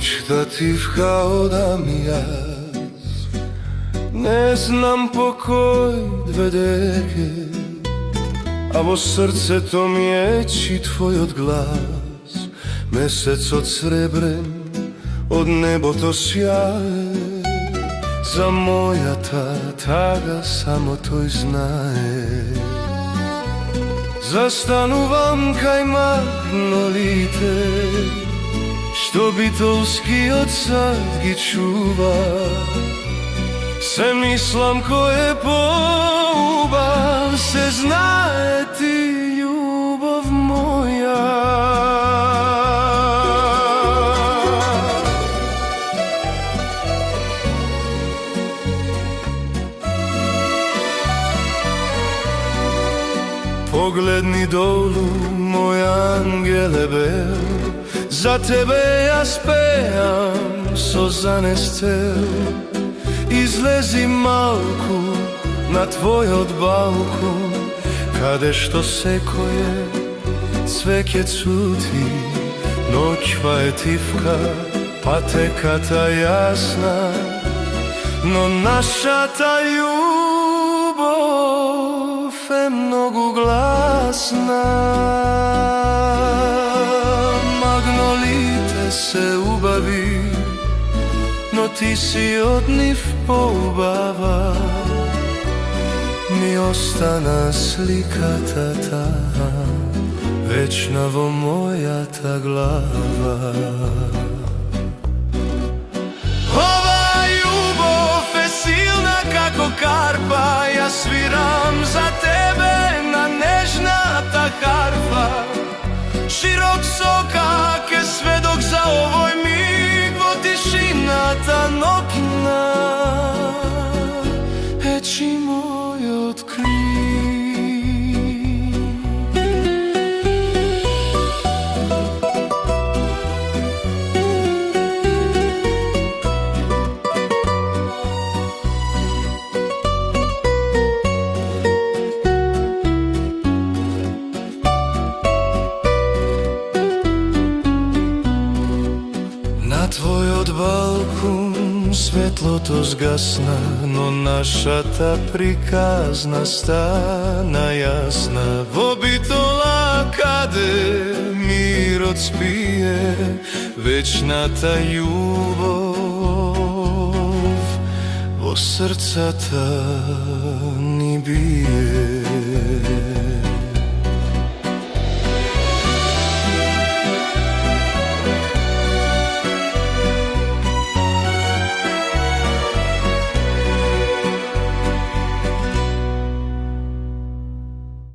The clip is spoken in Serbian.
Mečtativ kao da mi jaz ne znam pokoj dvedeke, a vo srce to mječi tvoj odglas. Mesec od srebren, od nebo to sjaje, za moja taga samo to i znaje. Zastanu vam kaj magnolite, što bitolski od sadgi čuva, se mislim ko je pouba, se znaje ti ljubav moja. Pogledni dolu, moj angele bel, za tebe ja spejam sozane scel. Izlezi malku na tvoj odbalku, kade što sekoje, cveke cuti, noćva je tifka, pateka ta jasna, no naša ta ljubov je mnogo glasna. Magnolite se ubavi, no ti si od njih poubava, mi ostana slika ta, večna vo moja ta glava. Ova ljubov je silna kako karpa, ja sviram za tebe na nežna ta harfa. Širok sokak je svedok za ovoj mig, vo tišina ta nokna, eči moj otkri. Na tvoj odbalkun svetlo to zgasna, no naša ta prikazna stana jasna. Vo bitola kade mir odspije, večna ta ljubov vo srca ta ni bije.